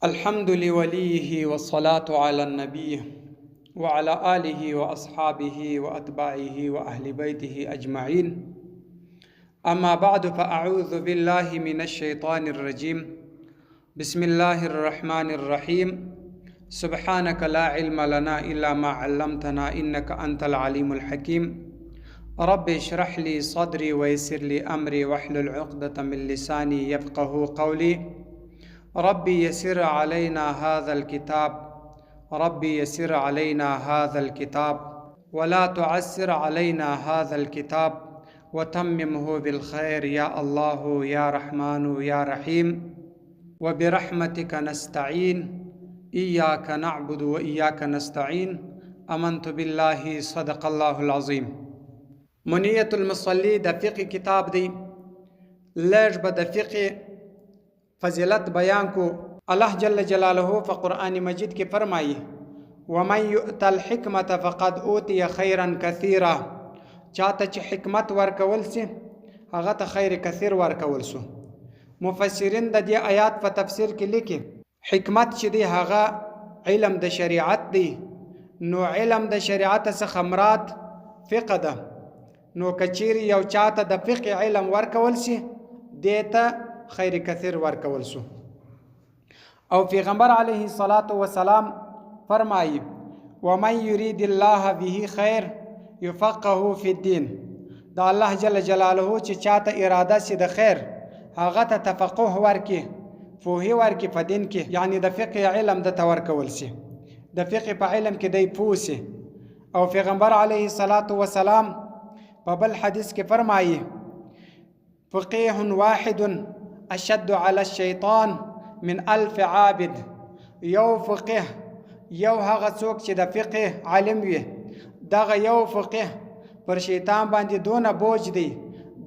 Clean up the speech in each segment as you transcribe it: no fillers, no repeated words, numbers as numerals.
الحمد لوليه والصلاة على النبي وعلى آله وأصحابه وأتباعه وأهل بيته أجمعين. أما بعد، فأعوذ بالله من الشيطان الرجيم. بسم الله الرحمن الرحيم. سبحانك لا علم لنا إلا ما علمتنا إنك أنت العليم الحكيم. رب اشرح لي صدري ويسر لي أمري واحلل عقدة من لساني يفقه قولي. ربي يسر علينا هذا الكتاب ربي يسر علينا هذا الكتاب ولا تعسر علينا هذا الكتاب وتممه بالخير يا الله يا رحمن يا رحيم. وبرحمتك نستعين، إياك نعبد وإياك نستعين. آمنت بالله صدق الله العظيم. منية المصلي د فقه کتاب دی. لږ به د فقه فضیلت بیان کو. الله جل جلاله په قرآن مجید کې فرمایي: ومن یؤت الحکمت فقد اوتی خیرا کثیرا. چاته چې حکمت ورکول سي هغه ته خیر کثیر ورکول سو. مفسرین د دې آیات په تفسیر کې لیکي حکمت چې دی هغه علم د شریعت دی. نو علم د شریعت څخه مراد فقه ده. نو کچیر یو چاته د فقه علم ورکول سي دیته خیر کثیر ورکول سو. او پیغمبر علیه الصلاة والسلام فرمایي: ومن یرید الله به خیر یفقهه فی الدین. دا الله جل جلاله چې چاته اراده سي د خیر هغه ته تفقه ورکي، فوهي ورکي په دین کې، یعنی د فقه علم د ورکول سي، د فقه په علم کې دی پوه سي. او پیغمبر علیه الصلاة والسلام په بل حدیث کې فرمایي: فقيه واحد اشد على الشیطان من 1000 عابد. یو فقه، یو هغه څوک چې د فقه عالم وي، دغه یو فقه پر شیطان باندې دونه بوج دی،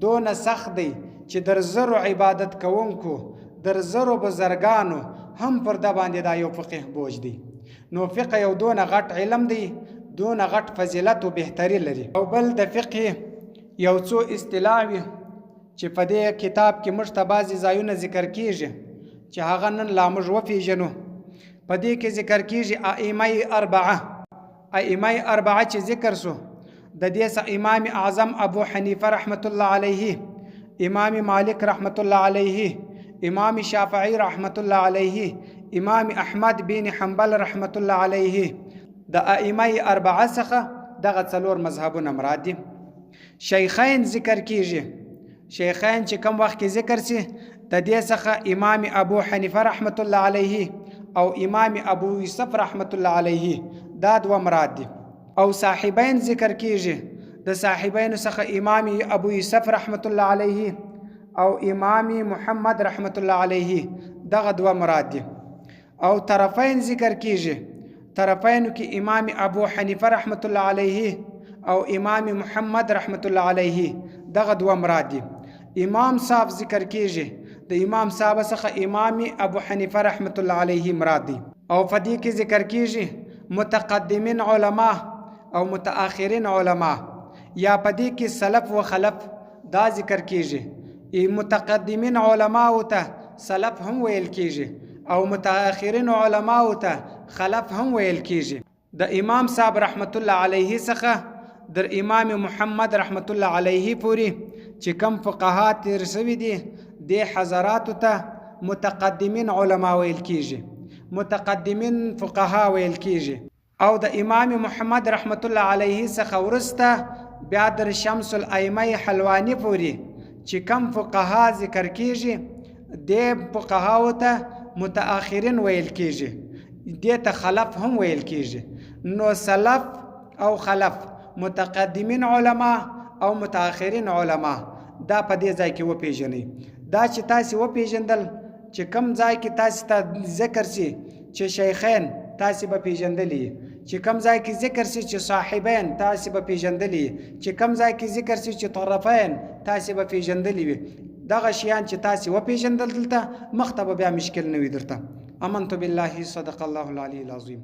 دونه سخت دی چې در زرو عبادت کوونکو، در زرو بزرگانو هم پر د باندې دا یو فقه بوج دی. نو فقه یو دونه غټ علم دی، دونه غټ فضیلت او بهتري لري. او بل د فقه یو څو اصطلاح وي چې په دې کتاب کې موږ ته بعضې ځایونه ذکر کیږي چې هغه نن لا موږ وپېژنو. په دې کې ذکر کیږي ائمه اربعه. ائمه اربعه چې ذکر سو د دې څخه امام اعظم ابو حنیفه رحمت الله علیه، امام مالک رحمت الله علیه، امام شافعی رحمت الله علیه، امام احمد بن حنبل رحمت الله علیه. د ائمه اربعه څخه دغه څلور مذهبونه مراد دي. شیخین ذکر کیږي. شیخین چې کم وخت کې ذکر سي د دې څخه امام ابو حنیفه رحمت الله علیه او امام ابو یوسف رحمت الله علیه، دا دوه مراد دي. او صاحبین ذکر کیږي. د صاحبین څخه امام ابو یوسف رحمت الله علیه او امام محمد رحمت الله علیه، دغه دوه مراد دي. او طرفین ذکر کیږي. طرفین کې امام ابو حنیفه رحمت الله علیه او امام محمد رحمت الله علیه، دغه دوه مراد دي. امام صاحب ذکر کیږي. د امام صاحب څخه امام ابو حنیفه رحمت الله علیه مراد دي. او په دې کې ذکر کیږي متقدمین علما او متأخرین علما، یا په دې کې سلف و خلف دا ذکر کیږي. متقدمین علما او ته سلف هم ویل کیږي او متأخرین علما او ته خلف هم ویل کیږي. د امام صاحب رحمت الله علیه څخه در امام محمد رحمت الله علیه پوری چې کم فقهات تیر شوي دي د حضراتو ته متقدمین علما ویل کیږي، متقدمین فقها ویل کیږي. او د امام محمد رحمت الله علیه څخه ورسته بیا در شمس الائمه حلوانی پوری چې کم فقها ذکر کیږي د فقهاو ته متأخرین ویل کیږي، دې ته خلف هم ویل کیږي. نو سلف او خلف، متقدمین علما او متأخرین علما، دا په دې ځای کې وپېژنئ. دا چې تاسې وپېژندل چې کم ځای کې تاسې ته ذکر سي چې شیخین، تاسې به پېژندلی. چې کم ځای کې ذکر سي چې صاحبین، تاسې به پېژندلی. چې کم ځای کې ذکر سي چې طرفین، تاسې به پېژندلی وي. دغه شیان چې تاسې وپېژندل دلته مخ ته به بیا مشکل نه وي درته. آمنت بالله صدق الله العلی العظیم.